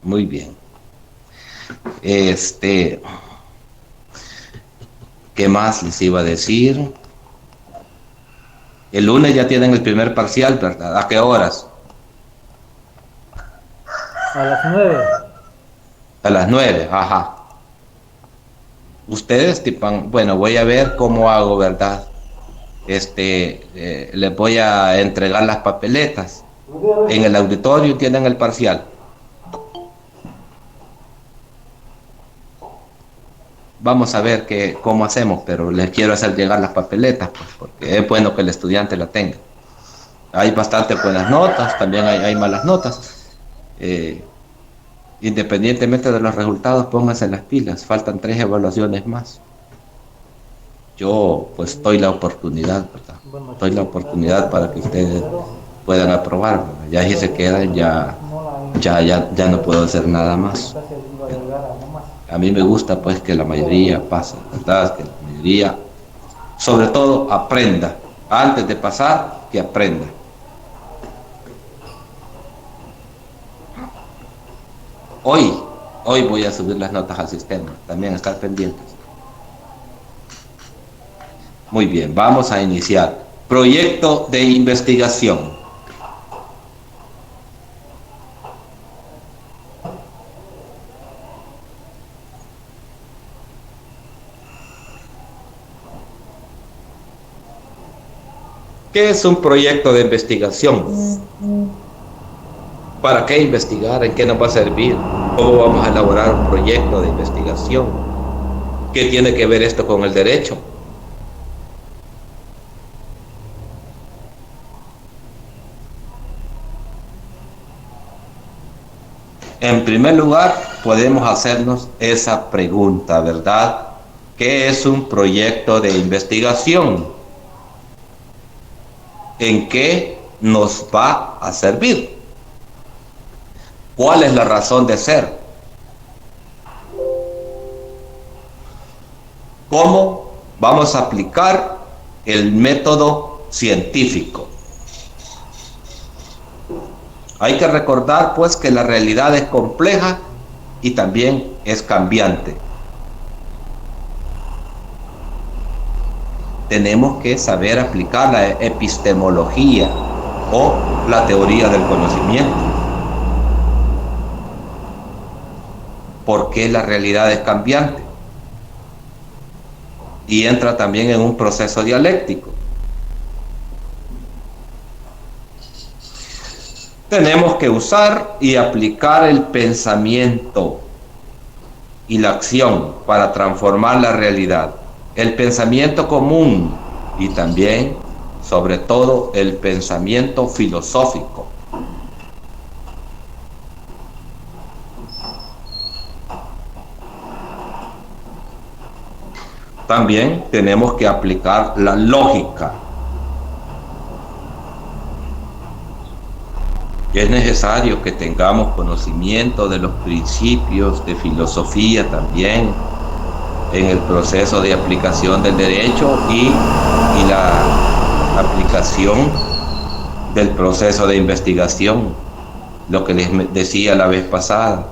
Muy bien. ¿Qué más les iba a decir? El lunes ya tienen el primer parcial, ¿verdad? ¿A qué horas? A las 9. A las 9, ajá. Ustedes, tipan, bueno, voy a ver cómo hago, ¿verdad? Les voy a entregar las papeletas. En el auditorio tienen el parcial. Vamos a ver cómo hacemos, pero les quiero hacer llegar las papeletas, pues, porque es bueno que el estudiante la tenga. Hay bastante buenas notas, también hay malas notas. Eh, Independientemente de los resultados, pónganse las pilas. Faltan 3 evaluaciones más. Yo, pues, doy la oportunidad, ¿verdad? Bueno, Doy la sí, oportunidad para que ustedes puedan aprobar, ¿verdad? Ya si se quedan, ya no puedo hacer nada más. A mí me gusta, pues, que la mayoría pase, ¿verdad? Que la mayoría, sobre todo, aprenda. Antes de pasar, que aprenda. Hoy, hoy voy a subir las notas al sistema. También estar pendientes. Muy bien, vamos a iniciar. Proyecto de investigación. ¿Qué es un proyecto de investigación? ¿Para qué investigar? ¿En qué nos va a servir? ¿Cómo vamos a elaborar un proyecto de investigación? ¿Qué tiene que ver esto con el derecho? En primer lugar, podemos hacernos esa pregunta, ¿verdad? ¿Qué es un proyecto de investigación? ¿En qué nos va a servir? ¿Cuál es la razón de ser? ¿Cómo vamos a aplicar el método científico? Hay que recordar, pues, que la realidad es compleja y también es cambiante. Tenemos que saber aplicar la epistemología o la teoría del conocimiento. ¿Por qué la realidad es cambiante? Y entra también en un proceso dialéctico. Tenemos que usar y aplicar el pensamiento y la acción para transformar la realidad. El pensamiento común y también, sobre todo, el pensamiento filosófico. También tenemos que aplicar la lógica. Es necesario que tengamos conocimiento de los principios de filosofía también en el proceso de aplicación del derecho y la aplicación del proceso de investigación, lo que les decía la vez pasada.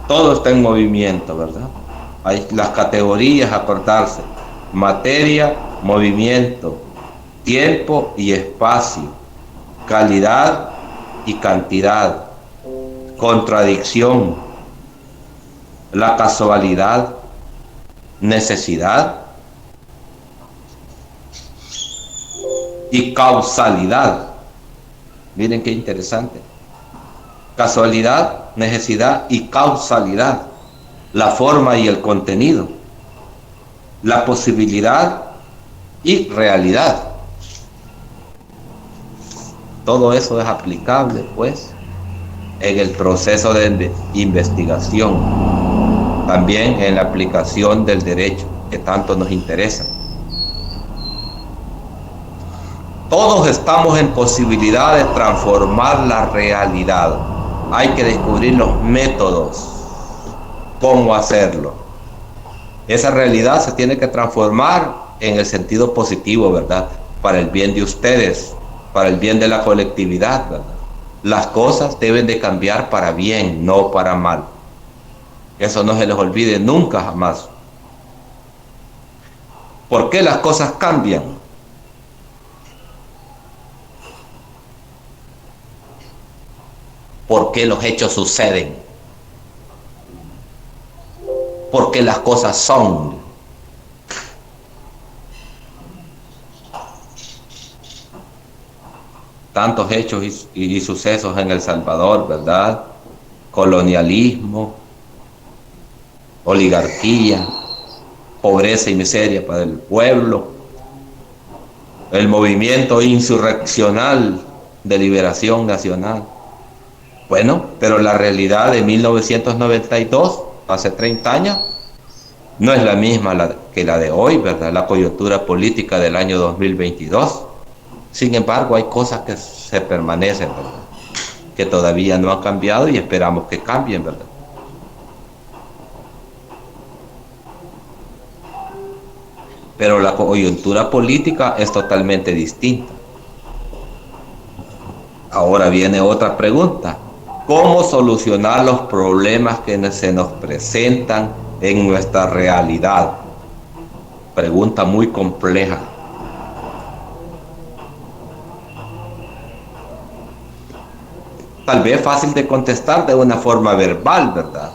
Todo está en movimiento, ¿verdad? Hay las categorías a acordarse: materia, movimiento, tiempo y espacio, calidad y cantidad, contradicción, la casualidad, necesidad y causalidad. Miren qué interesante. Casualidad, necesidad y causalidad. La forma y el contenido. La posibilidad y realidad. Todo eso es aplicable, pues, en el proceso de investigación. También en la aplicación del derecho, que tanto nos interesa. Todos estamos en posibilidad de transformar la realidad. Hay que descubrir los métodos, cómo hacerlo. Esa realidad se tiene que transformar en el sentido positivo, ¿verdad? Para el bien de ustedes, para el bien de la colectividad, ¿verdad? las cosas deben de cambiar para bien, no para mal. Eso no se les olvide nunca, jamás. ¿Por qué las cosas cambian? ¿Por qué los hechos suceden? ¿Por qué las cosas son? Tantos hechos y sucesos en El Salvador, ¿verdad? Colonialismo, oligarquía, pobreza y miseria para el pueblo, el movimiento insurreccional de liberación nacional. Bueno, pero la realidad de 1992, hace 30 años, no es la misma que la de hoy, ¿verdad? La coyuntura política del año 2022. Sin embargo, hay cosas que se permanecen, ¿verdad? Que todavía no han cambiado y esperamos que cambien, ¿verdad? Pero la coyuntura política es totalmente distinta. Ahora viene otra pregunta. ¿Cómo solucionar los problemas que se nos presentan en nuestra realidad? Pregunta muy compleja. Tal vez fácil de contestar de una forma verbal, ¿verdad?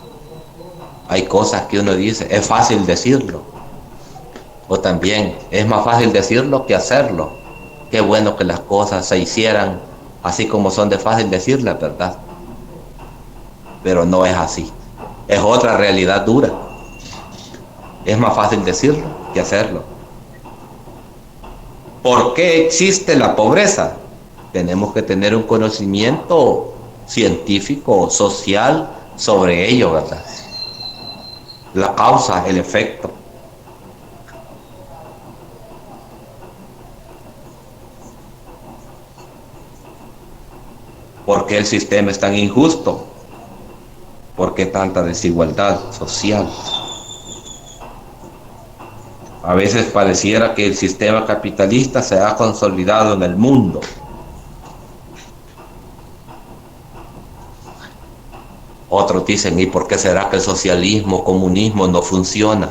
Hay cosas que uno dice, es fácil decirlo. O también, es más fácil decirlo que hacerlo. Qué bueno que las cosas se hicieran así como son de fácil decirlas, ¿verdad? Pero no es así. Es otra realidad dura. Es más fácil decirlo que hacerlo. ¿Por qué existe la pobreza? Tenemos que tener un conocimiento científico, social sobre ello, ¿verdad? La causa, el efecto. ¿Por qué el sistema es tan injusto? ¿Por qué tanta desigualdad social? A veces pareciera que el sistema capitalista se ha consolidado en el mundo. Otros dicen, ¿y por qué será que el socialismo, comunismo no funciona?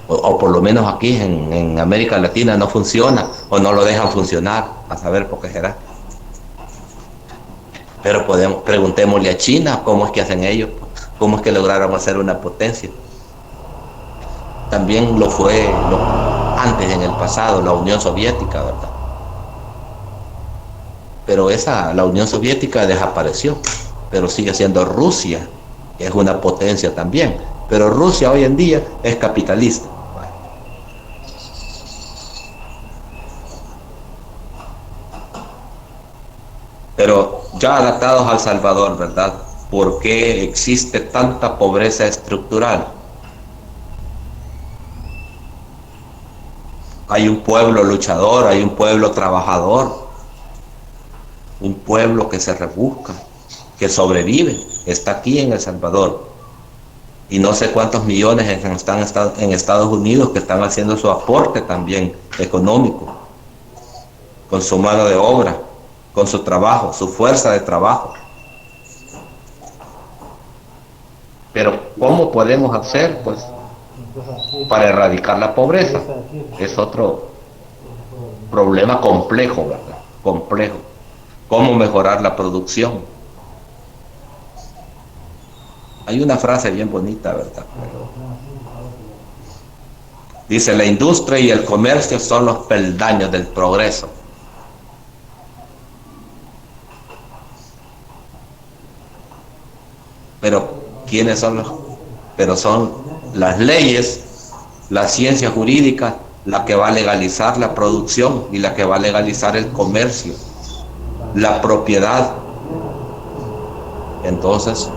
O por lo menos aquí en América Latina no funciona, o no lo dejan funcionar, a saber por qué será. Pero preguntémosle a China cómo es que hacen ellos, cómo es que lograron hacer una potencia. También lo fue antes, en el pasado, la Unión Soviética, ¿verdad? Pero la Unión Soviética desapareció, pero sigue siendo Rusia, que es una potencia también. Pero Rusia hoy en día es capitalista. Pero ya adaptados a El Salvador, ¿verdad? ¿Por qué existe tanta pobreza estructural? Hay un pueblo luchador, hay un pueblo trabajador, un pueblo que se rebusca, que sobrevive, está aquí en El Salvador. Y no sé cuántos millones están en Estados Unidos que están haciendo su aporte también económico, con su mano de obra, con su trabajo, su fuerza de trabajo. Pero ¿cómo podemos hacer, pues, para erradicar la pobreza? Es otro problema complejo, ¿verdad? Complejo. ¿Cómo mejorar la producción? Hay una frase bien bonita, ¿verdad? Dice, la industria y el comercio son los peldaños del progreso. Pero, ¿quiénes son los? Pero son las leyes, la ciencia jurídica, la que va a legalizar la producción y la que va a legalizar el comercio, la propiedad. Entonces,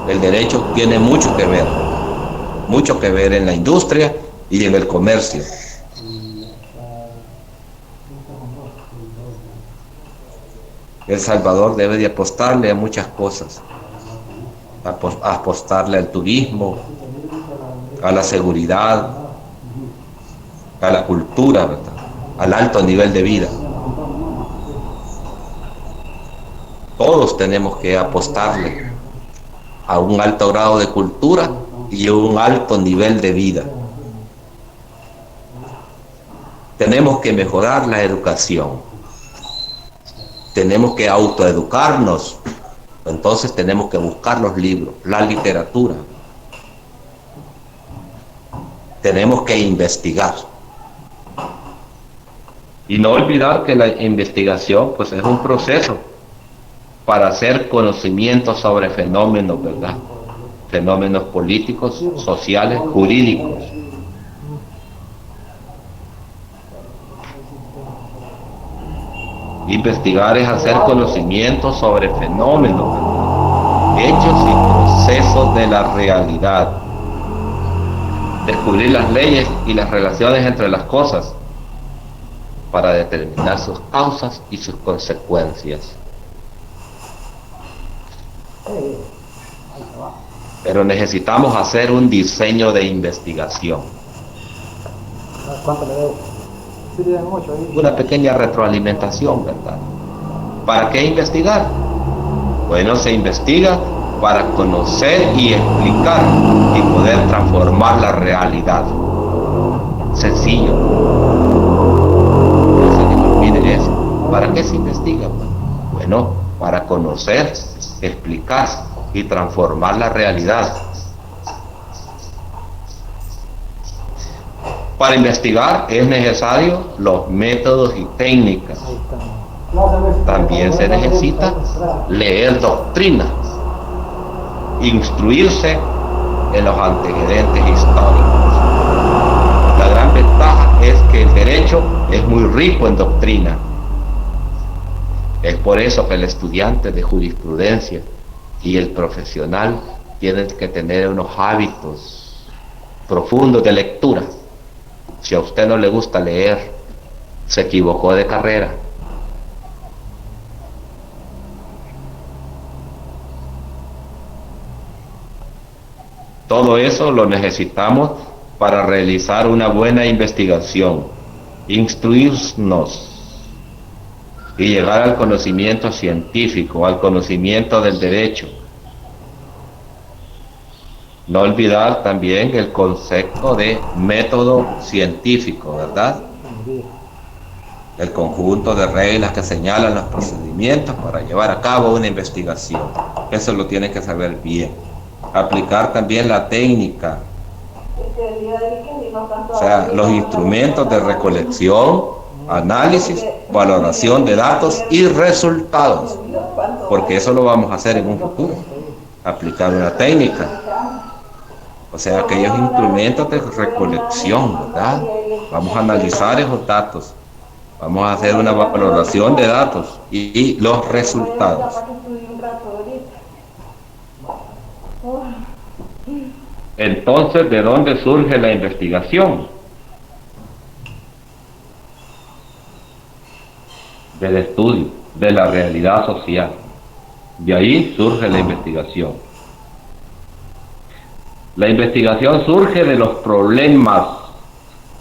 el derecho tiene mucho que ver en la industria y en el comercio. El Salvador debe de apostarle a muchas cosas, apostarle al turismo, a la seguridad, a la cultura, ¿verdad? Al alto nivel de vida. Todos tenemos que apostarle a un alto grado de cultura y a un alto nivel de vida. Tenemos que mejorar la educación. Tenemos que autoeducarnos. Entonces tenemos que buscar los libros, la literatura. Tenemos que investigar. Y no olvidar que la investigación pues es un proceso para hacer conocimiento sobre fenómenos, ¿verdad? Fenómenos políticos, sociales, jurídicos. Investigar es hacer conocimiento sobre fenómenos, ¿verdad? Hechos y procesos de la realidad. Descubrir las leyes y las relaciones entre las cosas para determinar sus causas y sus consecuencias. Pero necesitamos hacer un diseño de investigación. ¿Cuánto le debo? Una pequeña retroalimentación, ¿verdad? ¿Para qué investigar? Bueno, se investiga para conocer y explicar y poder transformar la realidad. Sencillo. No se les olvide eso. ¿Para qué se investiga? Bueno, para conocer, explicar y transformar la realidad. Para investigar es necesario los métodos y técnicas. También se necesita leer doctrinas, instruirse en los antecedentes históricos. La gran ventaja es que el derecho es muy rico en doctrina. Es por eso que el estudiante de jurisprudencia y el profesional tienen que tener unos hábitos profundos de lectura. Si a usted no le gusta leer, se equivocó de carrera. Todo eso lo necesitamos para realizar una buena investigación, instruirnos y llegar al conocimiento científico, al conocimiento del derecho. No olvidar también el concepto de método científico, ¿verdad? El conjunto de reglas que señalan los procedimientos para llevar a cabo una investigación. Eso lo tiene que saber bien. Aplicar también la técnica, o sea, los instrumentos de recolección, análisis, valoración de datos y resultados, porque eso lo vamos a hacer en un futuro. Aplicar una técnica. O sea, aquellos instrumentos de recolección, ¿verdad? Vamos a analizar esos datos. Vamos a hacer una valoración de datos y los resultados. Entonces, ¿de dónde surge la investigación? Del estudio, de la realidad social. De ahí surge la investigación. La investigación surge de los problemas,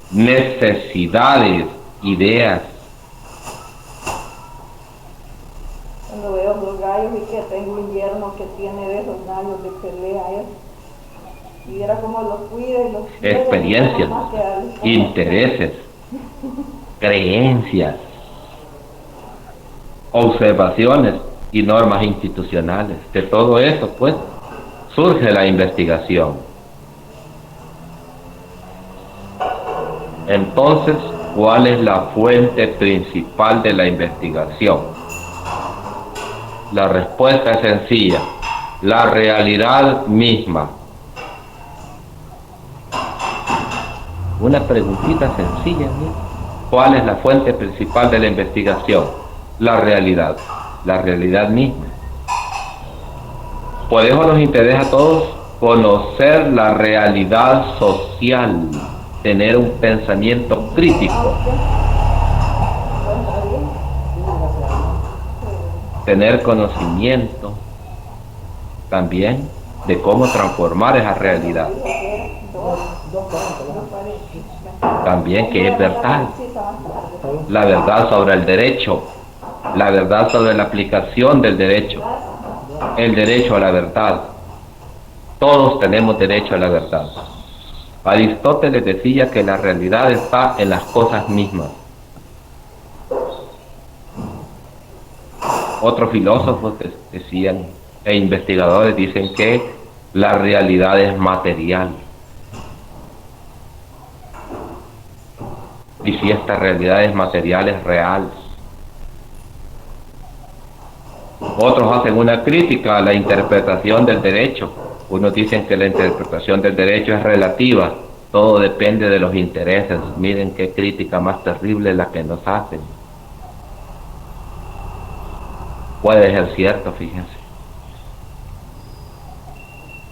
necesidades, ideas. Cuando veo los gallos y que tengo un yerno que tiene de esos gallos de pelea, y era como los cuida y los quiere, experiencias, intereses, creencias, observaciones y normas institucionales. De todo eso, pues, surge la investigación. Entonces, ¿cuál es la fuente principal de la investigación? La respuesta es sencilla: la realidad misma. Una preguntita sencilla, ¿no? ¿Cuál es la fuente principal de la investigación? La realidad misma. Por eso nos interesa a todos conocer la realidad social, tener un pensamiento crítico, tener conocimiento también de cómo transformar esa realidad. También que es verdad, la verdad sobre el derecho, La verdad sobre la aplicación del derecho. El derecho a la verdad. Todos tenemos derecho a la verdad. Aristóteles decía que la realidad está en las cosas mismas. Otros filósofos decían, e investigadores dicen que la realidad es material. Y si esta realidad es material, es real. Otros hacen una crítica a la interpretación del derecho. Unos dicen que la interpretación del derecho es relativa, todo depende de los intereses. Miren qué crítica más terrible la que nos hacen. Puede ser cierto, fíjense.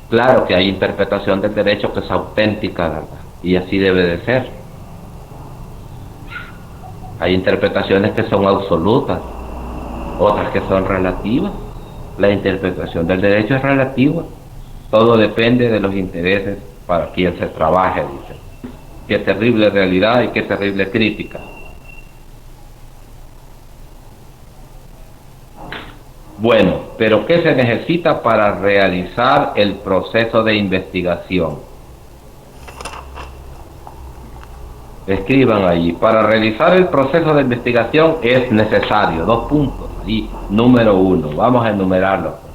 Claro que hay interpretación del derecho que es auténtica, ¿verdad? Y así debe de ser. Hay interpretaciones que son absolutas, otras que son relativas. La interpretación del derecho es relativa. Todo depende de los intereses para quien se trabaje, dicen. Qué terrible realidad y qué terrible crítica. Bueno, pero ¿qué se necesita para realizar el proceso de investigación? Escriban allí, para realizar el proceso de investigación es necesario, 2 puntos, y número 1, vamos a enumerarlo.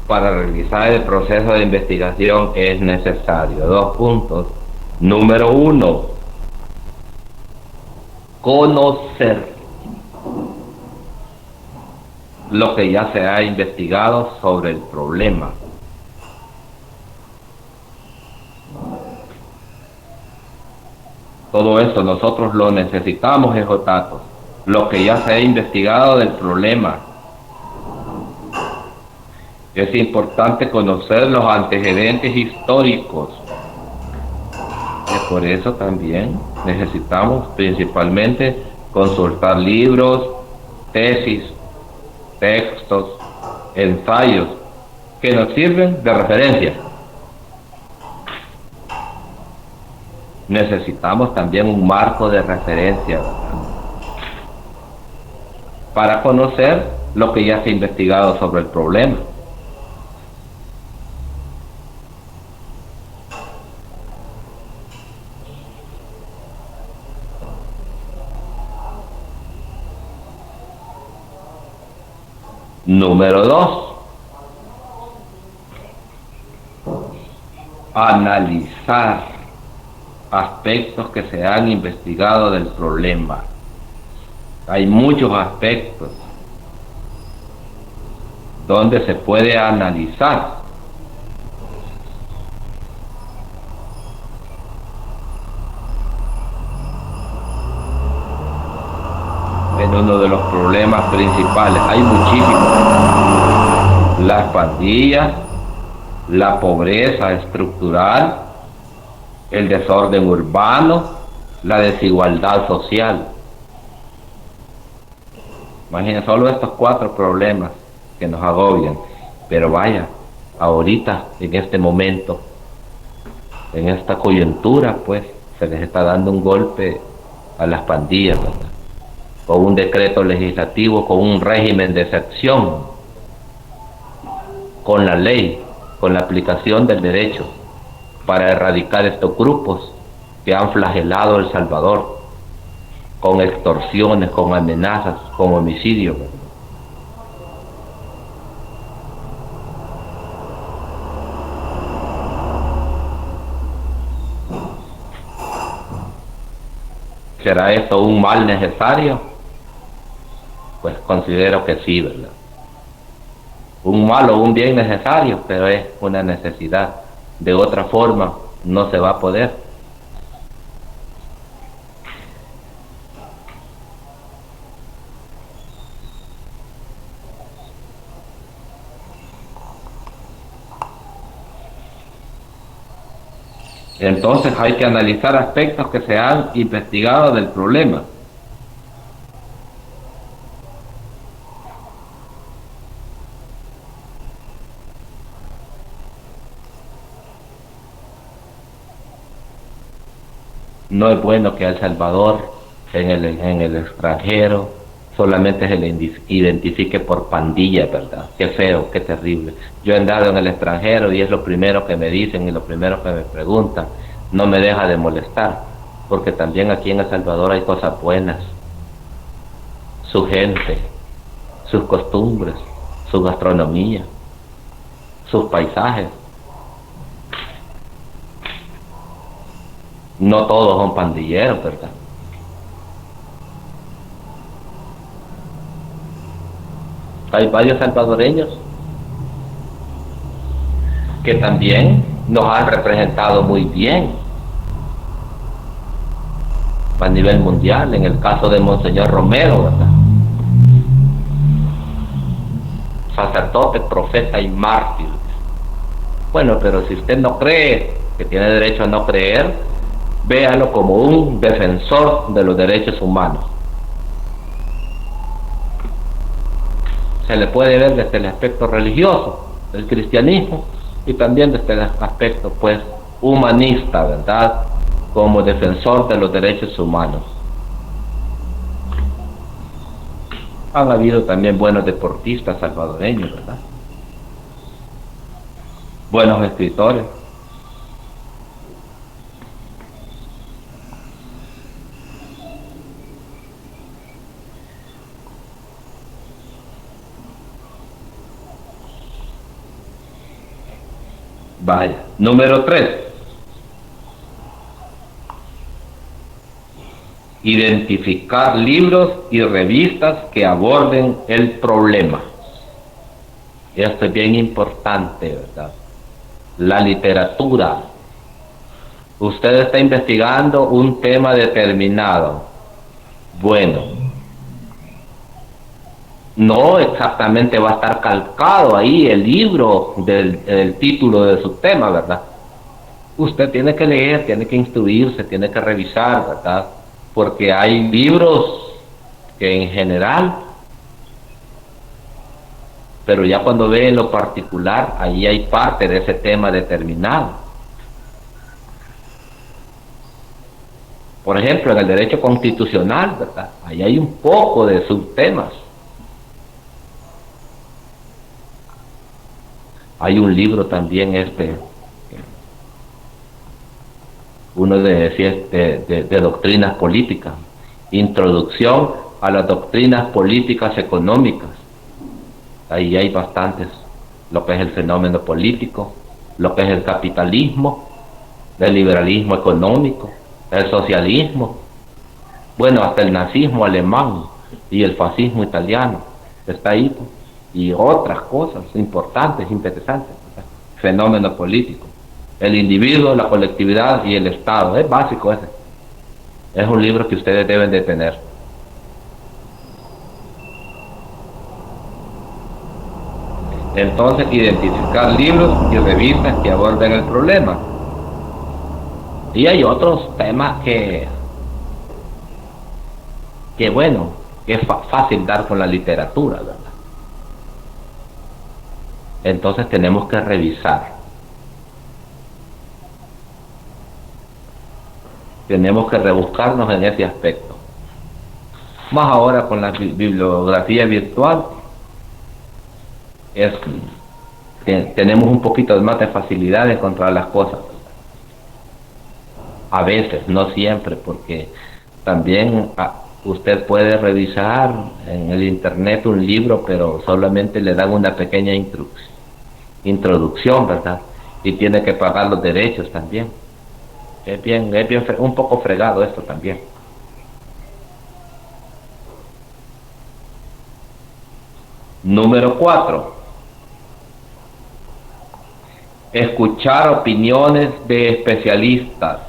Para realizar el proceso de investigación es necesario, 2 puntos. Número 1, conocer lo que ya se ha investigado sobre el problema. Todo eso nosotros lo necesitamos, esos datos, lo que ya se ha investigado del problema. Es importante conocer los antecedentes históricos. Por eso también necesitamos principalmente consultar libros, tesis, textos, ensayos que nos sirven de referencia. Necesitamos también un marco de referencia, ¿verdad?, para conocer lo que ya se ha investigado sobre el problema. Número 2, analizar aspectos que se han investigado del problema. Hay muchos aspectos donde se puede analizar. En uno de los problemas principales, hay muchísimos: las pandillas, la pobreza estructural, el desorden urbano, la desigualdad social. Imaginen solo estos 4 problemas que nos agobian. Pero vaya, ahorita, en este momento, en esta coyuntura, pues, se les está dando un golpe a las pandillas, ¿verdad?, con un decreto legislativo, con un régimen de excepción, con la ley, con la aplicación del derecho, para erradicar estos grupos que han flagelado El Salvador, con extorsiones, con amenazas, con homicidios. ¿Será esto un mal necesario? Pues considero que sí, ¿verdad? Un mal o un bien necesario, pero es una necesidad. De otra forma no se va a poder. Entonces hay que analizar aspectos que se han investigado del problema. No es bueno que El Salvador en el extranjero solamente se le identifique por pandilla, ¿verdad? Qué feo, qué terrible. Yo he andado en el extranjero y es lo primero que me dicen y lo primero que me preguntan. No me deja de molestar, porque también aquí en El Salvador hay cosas buenas. Su gente, sus costumbres, su gastronomía, sus paisajes. No todos son pandilleros, ¿verdad? Hay varios salvadoreños que también nos han representado muy bien a nivel mundial, en el caso de Monseñor Romero, ¿verdad? Sacerdote, profeta y mártir. Bueno, pero si usted no cree, que tiene derecho a no creer, véalo como un defensor de los derechos humanos. Se le puede ver desde el aspecto religioso del cristianismo y también desde el aspecto pues humanista, ¿verdad? Como defensor de los derechos humanos. Han habido también buenos deportistas salvadoreños, ¿verdad? Buenos escritores. Vaya. Número 3. Identificar libros y revistas que aborden el problema. Esto es bien importante, ¿verdad? La literatura. Usted está investigando un tema determinado. Bueno, no exactamente va a estar calcado ahí el libro del título de su tema, ¿verdad? Usted tiene que leer, tiene que instruirse, tiene que revisar, ¿verdad? Porque hay libros que en general, pero ya cuando ve en lo particular, ahí hay parte de ese tema determinado. Por ejemplo, en el derecho constitucional, ¿verdad? Ahí hay un poco de subtemas. Hay un libro también uno de doctrinas políticas, Introducción a las doctrinas políticas económicas. Ahí hay bastantes, lo que es el fenómeno político, lo que es el capitalismo, el liberalismo económico, el socialismo, bueno, hasta el nazismo alemán y el fascismo italiano, está ahí, y otras cosas importantes, interesantes, fenómeno político. El individuo, la colectividad y el Estado, es básico ese. Es un libro que ustedes deben de tener. Entonces, identificar libros y revistas que aborden el problema. Y hay otros temas que bueno, que es fácil dar con la literatura, ¿verdad? Entonces tenemos que revisar. Tenemos que rebuscarnos en ese aspecto. Más ahora con la bibliografía virtual, tenemos un poquito más de facilidad de encontrar las cosas. A veces, no siempre, porque también usted puede revisar en el internet un libro, pero solamente le dan una pequeña introducción, ¿verdad? Y tiene que pagar los derechos también. Es bien un poco fregado esto también. Número 4. Escuchar opiniones de especialistas.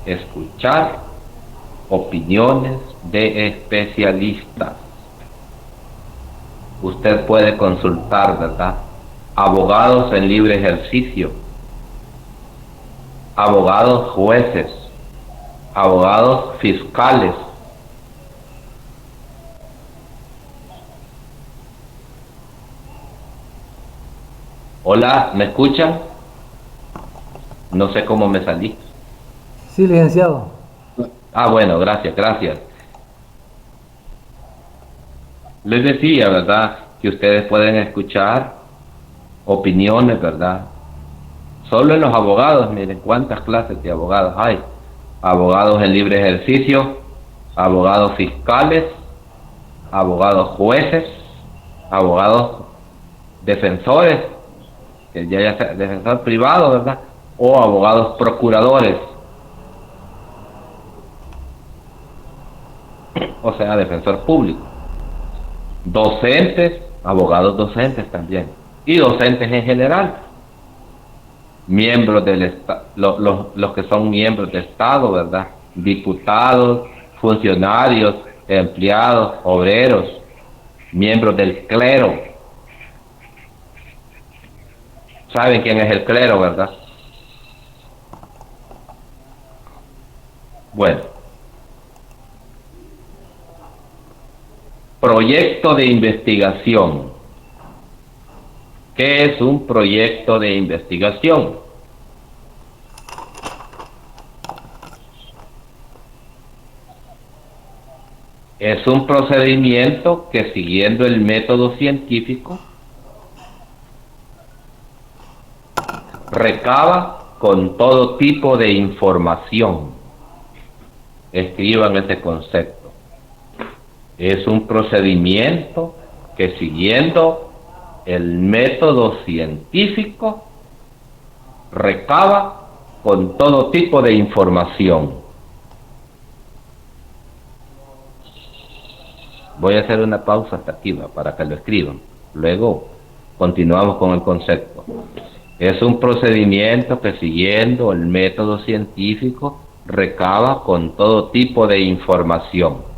Escuchar opiniones de especialistas. Usted puede consultar, ¿verdad? abogados en libre ejercicio, abogados jueces, abogados fiscales. Hola, ¿me escuchan? No sé cómo me salí. Sí, licenciado. Ah, bueno, gracias, gracias. Les decía, ¿verdad?, que ustedes pueden escuchar opiniones, ¿verdad? Solo en los abogados, miren cuántas clases de abogados hay. Abogados en libre ejercicio, abogados fiscales, abogados jueces, abogados defensores, que ya sea defensor privado, ¿verdad? O abogados procuradores, o sea, defensor público. Docentes, abogados docentes también, y docentes en general, miembros del Estado, los que son miembros del Estado, ¿verdad? Diputados, funcionarios, empleados, obreros, miembros del clero. ¿Saben quién es el clero, verdad? Bueno, proyecto de investigación. ¿Qué es un proyecto de investigación? Es un procedimiento que, siguiendo el método científico, recaba con todo tipo de información. Escriban ese concepto. Es un procedimiento que, siguiendo el método científico, recaba con todo tipo de información. Voy a hacer una pausa hasta aquí, ¿va?, para que lo escriban. Luego continuamos con el concepto. Es un procedimiento que, siguiendo el método científico, recaba con todo tipo de información.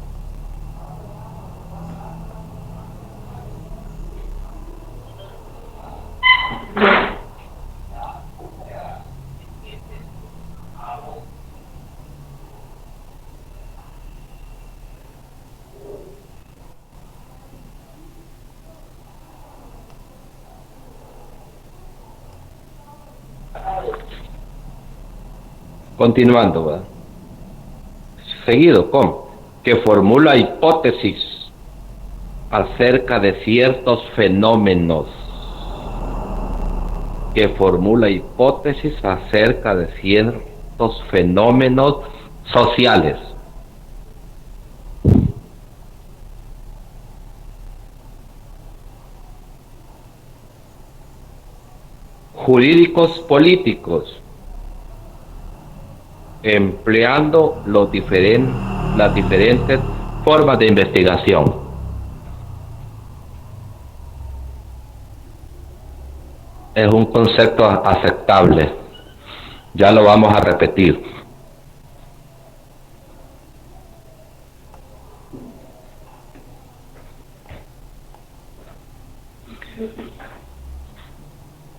Continuando, ¿verdad? Seguido con que formula hipótesis acerca de ciertos fenómenos. Que formula hipótesis acerca de ciertos fenómenos sociales. Jurídicos políticos, empleando las diferentes formas de investigación. Es un concepto aceptable. Ya lo vamos a repetir.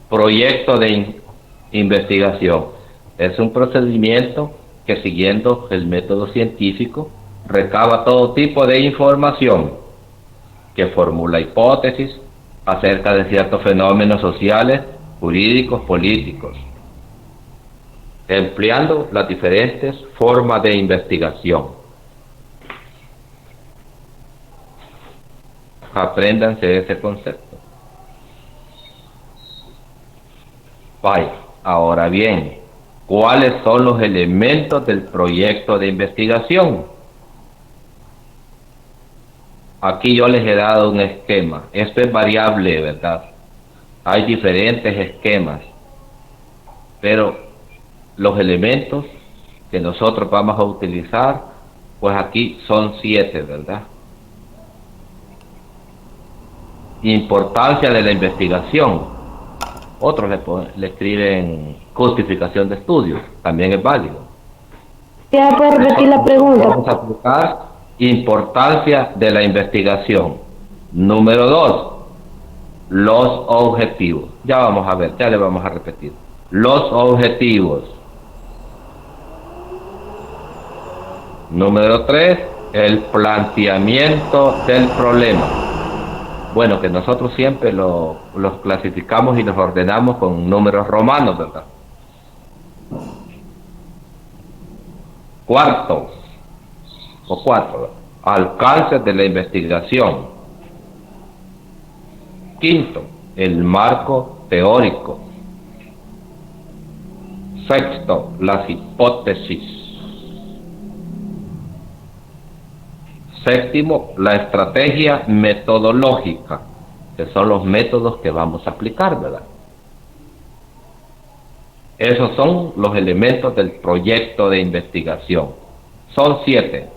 Proyecto de investigación. Es un procedimiento que, siguiendo el método científico, recaba todo tipo de información, que formula hipótesis acerca de ciertos fenómenos sociales, jurídicos, políticos, empleando las diferentes formas de investigación. Apréndanse ese concepto. Vaya, ahora bien, ¿cuáles son los elementos del proyecto de investigación? Aquí yo les he dado un esquema. Esto es variable, ¿verdad? Hay diferentes esquemas, pero los elementos que nosotros vamos a utilizar, pues aquí son 7, ¿verdad? Importancia de la investigación. Otros le escriben justificación de estudios, también es válido. ¿Ya puede repetir la pregunta? Vamos a aplicar importancia de la investigación. Número 2, los objetivos. Ya vamos a ver, ya le vamos a repetir. Los objetivos. Número 3, el planteamiento del problema. Bueno, que nosotros siempre los clasificamos y los ordenamos con números romanos, ¿verdad? Cuarto, o 4, alcance de la investigación. Quinto, el marco teórico. Sexto, las hipótesis. Séptimo, la estrategia metodológica, que son los métodos que vamos a aplicar, ¿verdad? Esos son los elementos del proyecto de investigación. Son 7.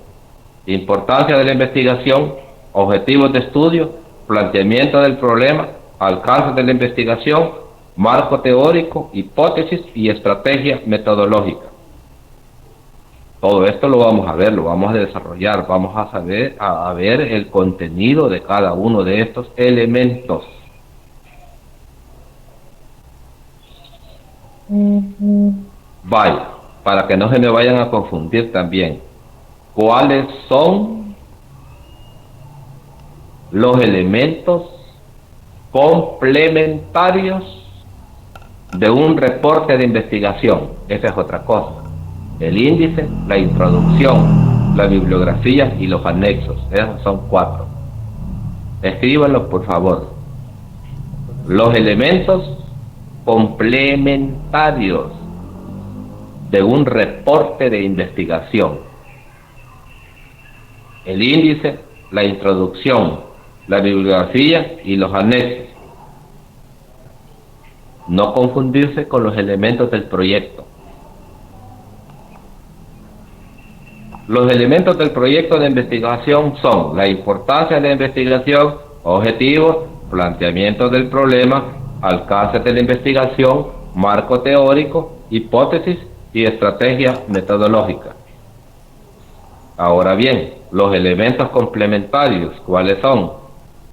Importancia de la investigación, objetivos de estudio, planteamiento del problema, alcance de la investigación, marco teórico, hipótesis y estrategia metodológica. Todo esto lo vamos a ver, lo vamos a desarrollar, vamos a ver el contenido de cada uno de estos elementos. Vaya, para que no se me vayan a confundir también, ¿cuáles son los elementos complementarios de un reporte de investigación? Esa es otra cosa. El índice, la introducción, la bibliografía y los anexos. Esos son 4. Escríbanlos, por favor. Los elementos complementarios de un reporte de investigación. El índice, la introducción, la bibliografía y los anexos. No confundirse con los elementos del proyecto. Los elementos del proyecto de investigación son la importancia de la investigación, objetivos, planteamiento del problema, alcance de la investigación, marco teórico, hipótesis y estrategia metodológica. Ahora bien, los elementos complementarios, ¿cuáles son?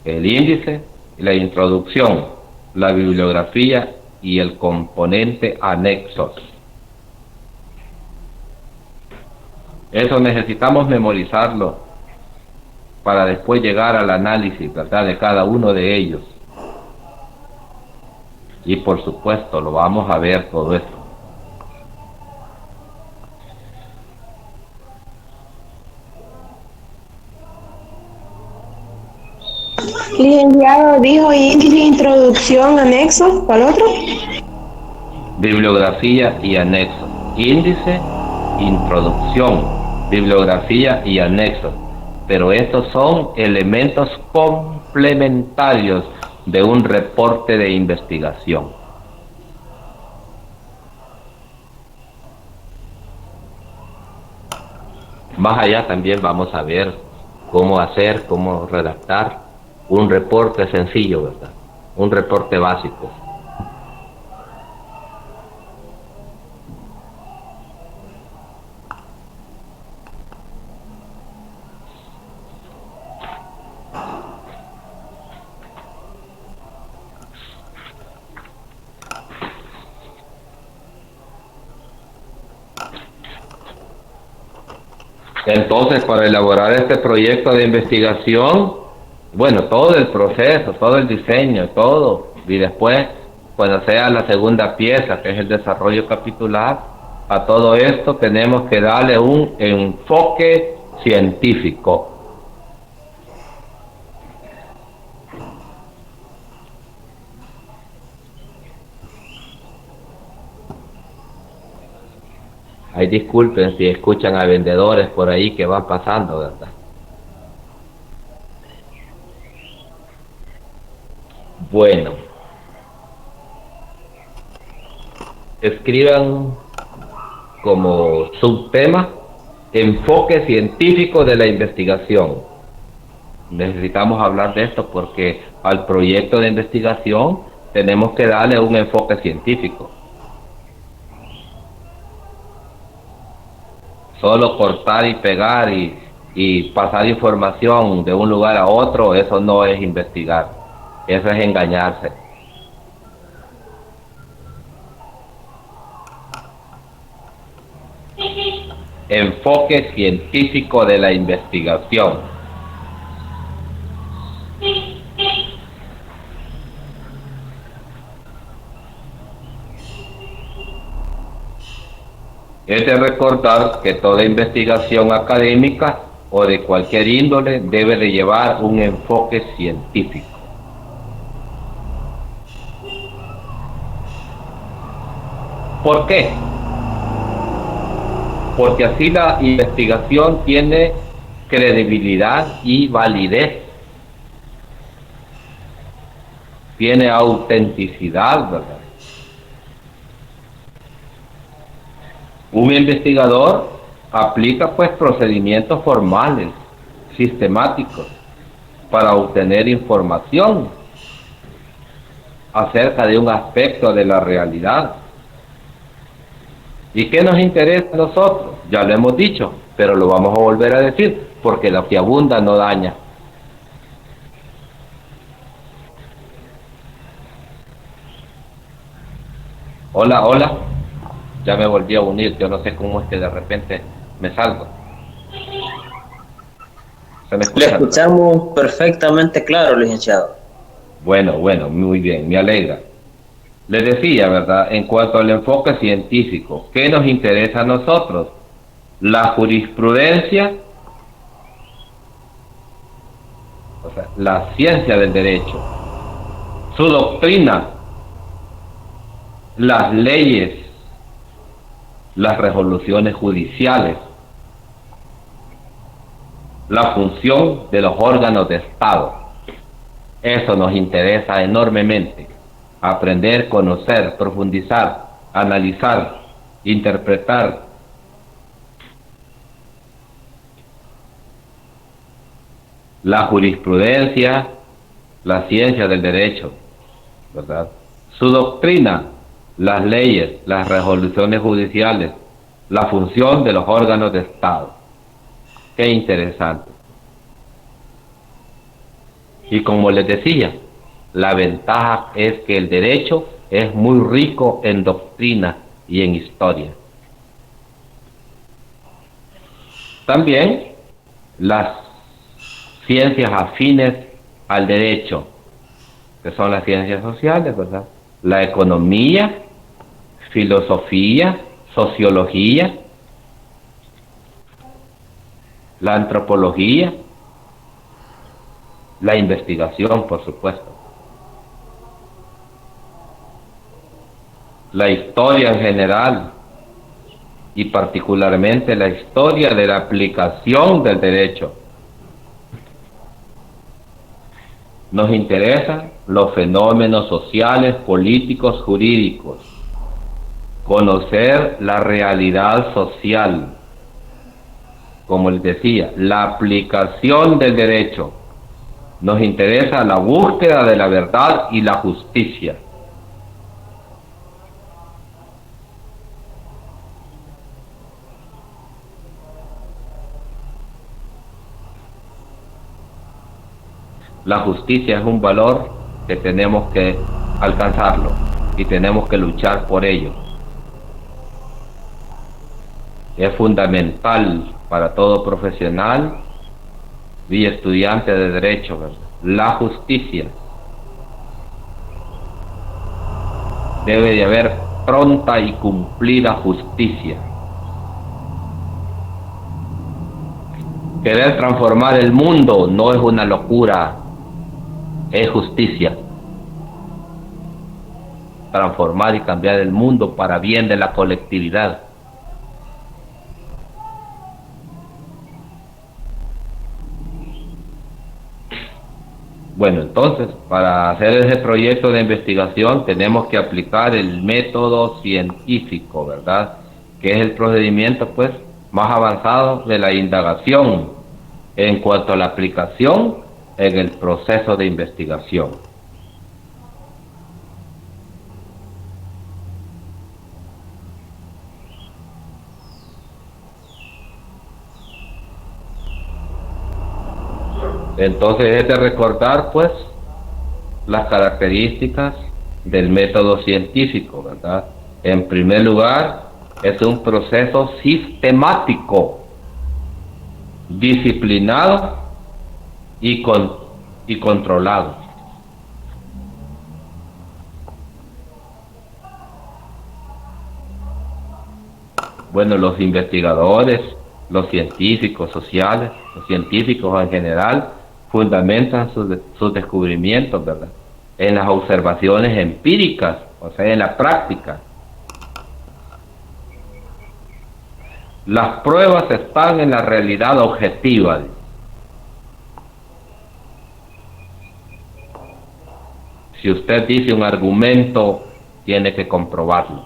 El índice, la introducción, la bibliografía y el componente anexos. Eso necesitamos memorizarlo para después llegar al análisis, ¿verdad?, de cada uno de ellos. Y por supuesto lo vamos a ver todo esto. Licenciado, dijo índice, introducción, anexo, ¿cuál otro? Bibliografía y anexos. Índice, introducción, bibliografía y anexos. Pero estos son elementos complementarios de un reporte de investigación. Más allá también vamos a ver cómo hacer, cómo redactar un reporte sencillo, ¿verdad? Un reporte básico. Entonces, para elaborar este proyecto de investigación, bueno, todo el proceso, todo el diseño, todo, y después, cuando sea la segunda pieza, que es el desarrollo capitular, a todo esto tenemos que darle un enfoque científico. Ay, disculpen si escuchan a vendedores por ahí que van pasando, ¿verdad? Bueno, escriban como subtema enfoque científico de la investigación. Necesitamos hablar de esto porque al proyecto de investigación tenemos que darle un enfoque científico. Solo cortar y pegar y pasar información de un lugar a otro, eso no es investigar, eso es engañarse. enfoque científico de la investigación. Es de recordar que toda investigación académica o de cualquier índole debe de llevar un enfoque científico. ¿Por qué? Porque así la investigación tiene credibilidad y validez, tiene autenticidad, ¿verdad? Un investigador aplica pues procedimientos formales, sistemáticos, para obtener información acerca de un aspecto de la realidad. ¿Y qué nos interesa a nosotros? Ya lo hemos dicho, pero lo vamos a volver a decir, porque lo que abunda no daña. Hola, hola. Ya me volví a unir, yo no sé cómo es que de repente me salgo. ¿Se me escucha? Le escuchamos perfectamente claro, licenciado. Bueno, muy bien, me alegra. Les decía, ¿verdad? En cuanto al enfoque científico, ¿qué nos interesa a nosotros? La jurisprudencia, o sea, la ciencia del derecho, su doctrina, las leyes, las resoluciones judiciales, la función de los órganos de Estado. Eso nos interesa enormemente. Aprender, conocer, profundizar, analizar, interpretar. La jurisprudencia, la ciencia del derecho, ¿verdad? Su doctrina, las leyes, las resoluciones judiciales, la función de los órganos de Estado. Qué interesante. Y como les decía, la ventaja es que el derecho es muy rico en doctrina y en historia. También las ciencias afines al derecho, que son las ciencias sociales, ¿verdad? La economía, filosofía, sociología, la antropología, la investigación, por supuesto, la historia en general y particularmente la historia de la aplicación del derecho. Nos interesan los fenómenos sociales, políticos, jurídicos, conocer la realidad social, como les decía, la aplicación del derecho. Nos interesa la búsqueda de la verdad y la justicia. La justicia es un valor que tenemos que alcanzarlo y tenemos que luchar por ello. Es fundamental para todo profesional y estudiante de derecho, ¿verdad? La justicia. Debe de haber pronta y cumplida justicia. Querer transformar el mundo no es una locura, es justicia. Transformar y cambiar el mundo para bien de la colectividad. Bueno, entonces, para hacer ese proyecto de investigación tenemos que aplicar el método científico, ¿verdad? Que es el procedimiento, pues, más avanzado de la indagación en cuanto a la aplicación en el proceso de investigación. Entonces es de recordar, pues, las características del método científico, ¿verdad? En primer lugar, Es un proceso sistemático, disciplinado y controlado. Bueno, los investigadores, los científicos sociales, los científicos en general, fundamentan sus descubrimientos, ¿verdad?, en las observaciones empíricas, o sea, en la práctica. Las pruebas están en la realidad objetiva. Si usted dice un argumento, tiene que comprobarlo.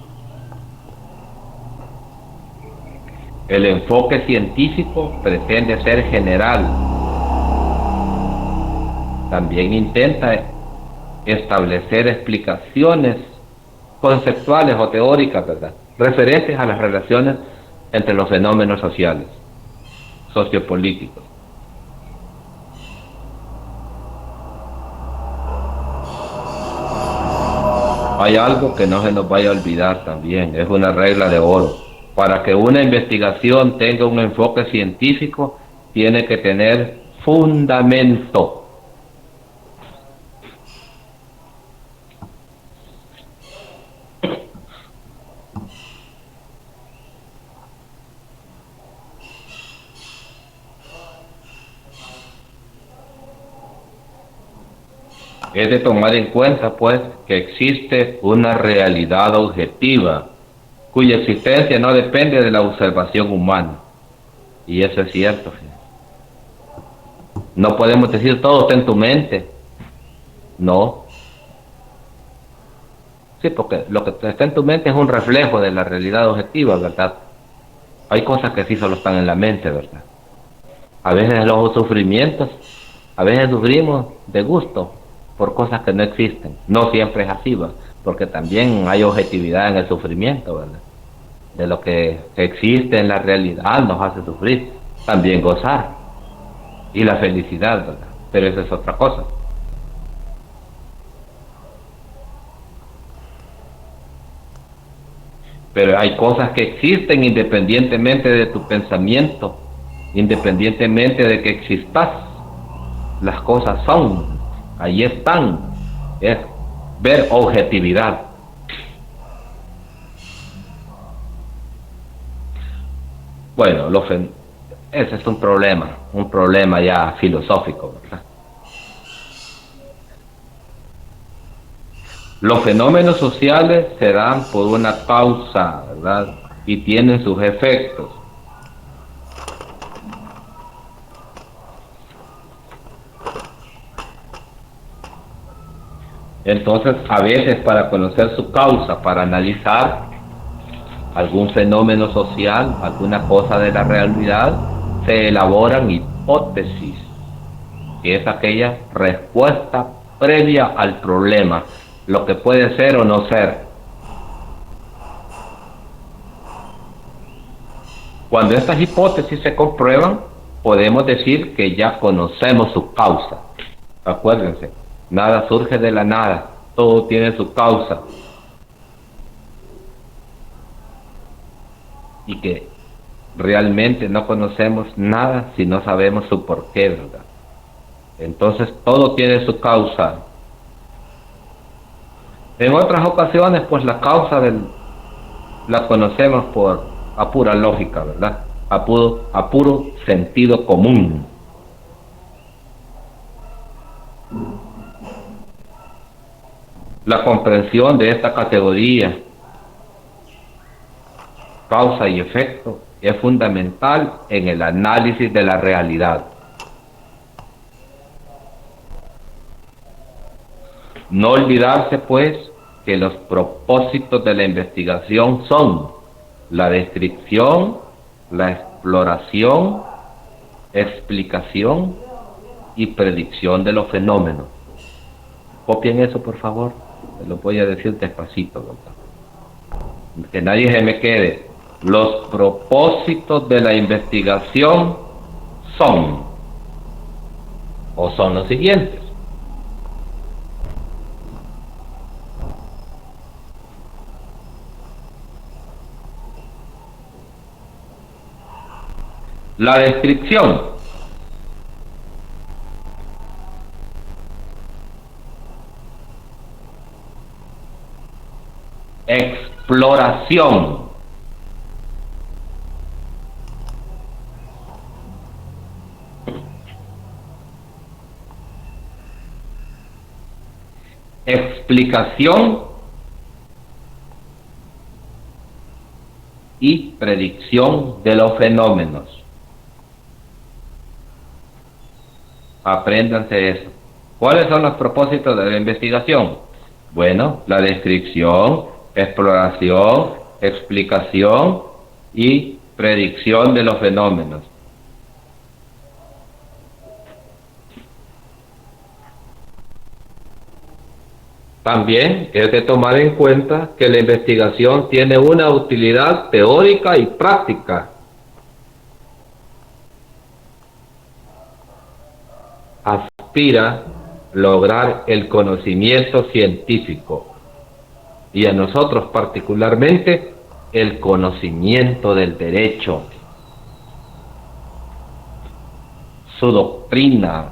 El enfoque científico pretende ser general. También intenta establecer explicaciones conceptuales o teóricas, ¿verdad?, referentes a las relaciones entre los fenómenos sociales, sociopolíticos. Hay algo que no se nos vaya a olvidar también, es una regla de oro. Para que una investigación tenga un enfoque científico, tiene que tener fundamento. Es de tomar en cuenta, pues, que existe una realidad objetiva, cuya existencia no depende de la observación humana. Y eso es cierto. No podemos decir todo está en tu mente. No. Sí, porque lo que está en tu mente es un reflejo de la realidad objetiva, ¿verdad? Hay cosas que sí solo están en la mente, ¿verdad? A veces los sufrimientos, a veces sufrimos de gusto por cosas que no existen. No siempre es así, ¿verdad?, porque también hay objetividad en el sufrimiento, ¿verdad? De lo que existe en la realidad nos hace sufrir, también gozar, y la felicidad, ¿verdad? Pero eso es otra cosa. Pero hay cosas que existen independientemente de tu pensamiento, independientemente de que existas. Las cosas son, ahí están. Es ver objetividad. Bueno, ese es un problema ya filosófico, ¿verdad? Los fenómenos sociales se dan por una causa, ¿verdad?, y tienen sus efectos. Entonces, a veces para conocer su causa, para analizar algún fenómeno social, alguna cosa de la realidad, se elaboran hipótesis, que es aquella respuesta previa al problema, lo que puede ser o no ser. Cuando estas hipótesis se comprueban, podemos decir que ya conocemos su causa. Acuérdense, nada surge de la nada, todo tiene su causa. Y que realmente no conocemos nada si no sabemos su porqué, ¿verdad? Entonces todo tiene su causa. En otras ocasiones, pues la causa la conocemos a pura lógica, ¿verdad? A puro sentido común. La comprensión de esta categoría, causa y efecto, es fundamental en el análisis de la realidad. No olvidarse, pues, que los propósitos de la investigación son la descripción, la exploración, explicación y predicción de los fenómenos. Copien eso, por favor. Se lo voy a decir despacito, ¿verdad? Que nadie se me quede. Los propósitos de la investigación son los siguientes. La descripción. Exploración. Explicación y predicción de los fenómenos. Apréndanse eso. ¿Cuáles son los propósitos de la investigación? Bueno, la descripción, exploración, explicación y predicción de los fenómenos. También es de tomar en cuenta que la investigación tiene una utilidad teórica y práctica. Aspira a lograr el conocimiento científico y a nosotros particularmente el conocimiento del derecho, su doctrina,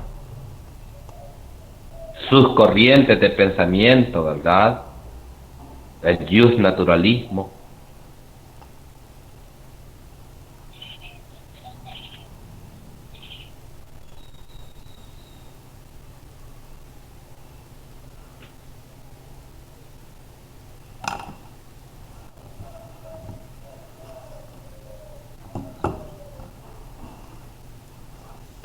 sus corrientes de pensamiento, ¿verdad? El justnaturalismo.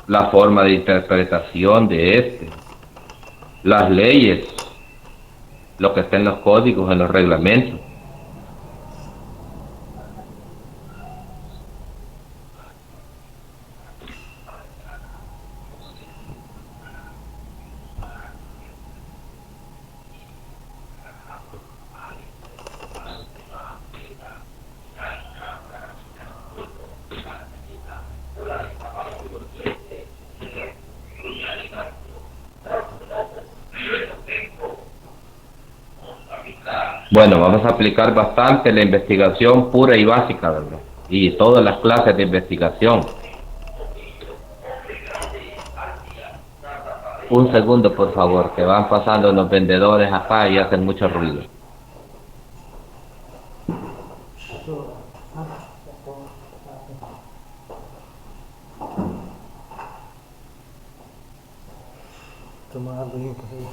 La forma de interpretación de las leyes, lo que está en los códigos, en los reglamentos. Bueno, vamos a aplicar bastante la investigación pura y básica, ¿verdad? Y todas las clases de investigación. Un segundo, por favor, que van pasando los vendedores acá y hacen mucho ruido. Tomar algo ahí, pues, ahí.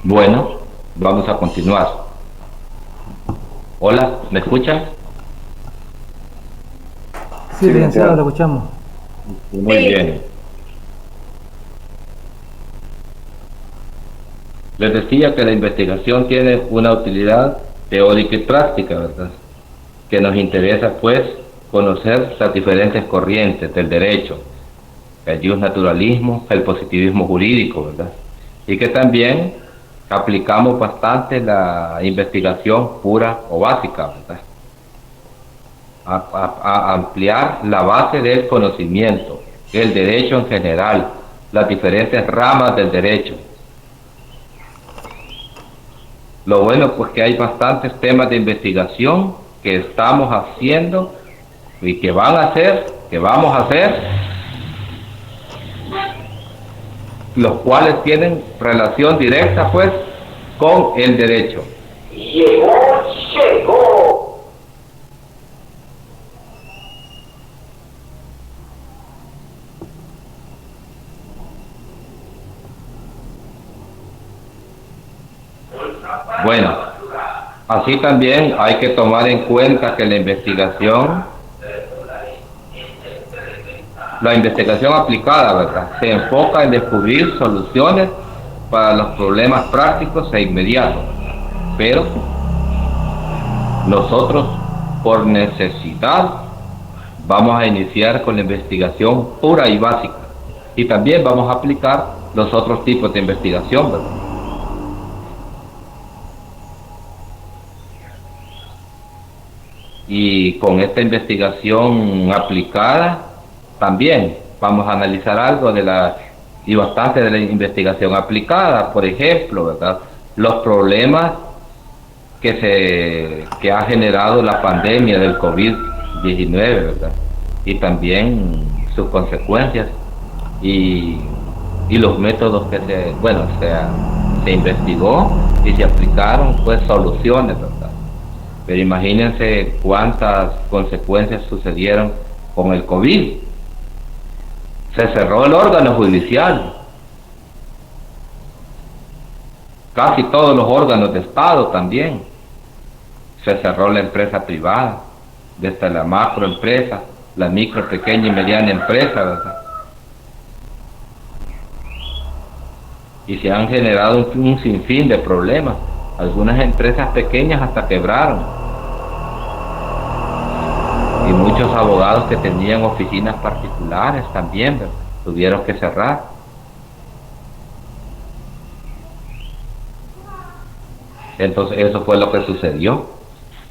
Bueno, vamos a continuar. Hola, ¿me escuchan? Sí, licenciado, lo escuchamos. Muy bien. Les decía que la investigación tiene una utilidad teórica y práctica, ¿verdad? Que nos interesa, pues, conocer las diferentes corrientes del derecho, el naturalismo, el positivismo jurídico, ¿verdad? Y que también aplicamos bastante la investigación pura o básica, ¿verdad? A ampliar la base del conocimiento, el derecho en general, las diferentes ramas del derecho. Lo bueno pues que hay bastantes temas de investigación que estamos haciendo y que van a hacer, que vamos a hacer, los cuales tienen relación directa pues con el derecho. Llegó. Bueno, así también hay que tomar en cuenta que la investigación aplicada, ¿verdad?, se enfoca en descubrir soluciones para los problemas prácticos e inmediatos, pero nosotros, por necesidad, vamos a iniciar con la investigación pura y básica, y también vamos a aplicar los otros tipos de investigación, ¿verdad? Y con esta investigación aplicada también vamos a analizar algo y bastante de la investigación aplicada, por ejemplo, ¿verdad?, los problemas que ha generado la pandemia del COVID-19, ¿verdad?, y también sus consecuencias y los métodos que se investigó y se aplicaron pues soluciones, ¿verdad? Pero imagínense cuántas consecuencias sucedieron con el COVID. Se cerró el órgano judicial. Casi todos los órganos de Estado también. Se cerró la empresa privada, desde la macroempresa, la micro, pequeña y mediana empresa, ¿verdad? Y se han generado un sinfín de problemas. Algunas empresas pequeñas hasta quebraron. Y muchos abogados que tenían oficinas particulares también, ¿verdad?, tuvieron que cerrar. Entonces eso fue lo que sucedió.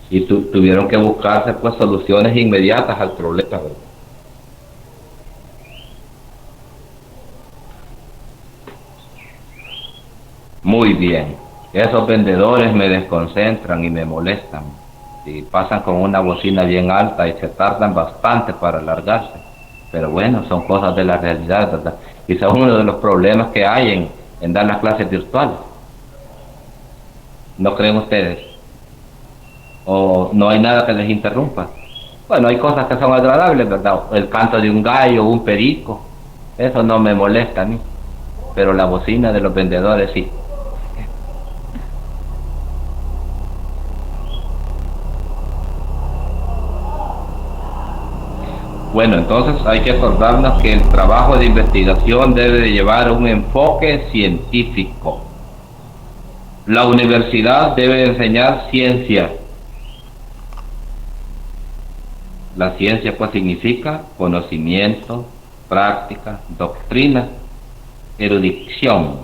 Y tuvieron que buscarse pues soluciones inmediatas al problema, ¿verdad? Muy bien. Esos vendedores me desconcentran y me molestan. Y pasan con una bocina bien alta y se tardan bastante para largarse. Pero bueno, son cosas de la realidad, ¿verdad? Y son uno de los problemas que hay en dar las clases virtuales. ¿No creen ustedes? ¿O no hay nada que les interrumpa? Bueno, hay cosas que son agradables, ¿verdad? El canto de un gallo, un perico, eso no me molesta a mí. Pero la bocina de los vendedores sí. Bueno, entonces hay que acordarnos que el trabajo de investigación debe de llevar un enfoque científico. La universidad debe enseñar ciencia. La ciencia pues significa conocimiento, práctica, doctrina, erudición.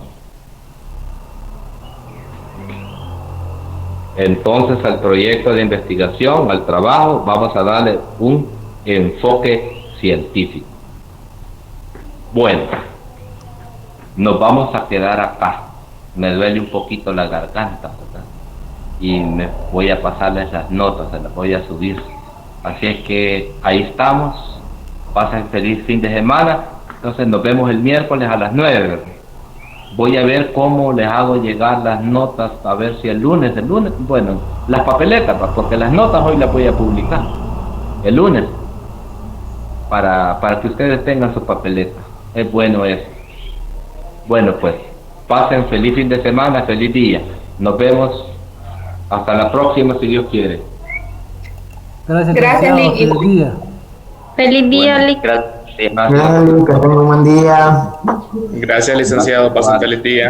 Entonces al proyecto de investigación, al trabajo, vamos a darle un enfoque científico. Bueno, nos vamos a quedar acá. Me duele un poquito la garganta, ¿verdad?, y me voy a pasarles las notas, se las voy a subir. Así es que ahí estamos. Pasen feliz fin de semana. Entonces nos vemos el miércoles a las 9. Voy a ver cómo les hago llegar las notas, a ver si el lunes, bueno, las papeletas, porque las notas hoy las voy a publicar el lunes, para que ustedes tengan su papeleta. Es bueno eso. Bueno, pues pasen feliz fin de semana, feliz día. Nos vemos hasta la próxima si Dios quiere. Gracias, Gracias, licenciado. Lick. Feliz día. Feliz día, Bueno, Lick. gracias. Gracias, que tenga un buen día. Gracias, licenciado. Pasen feliz día.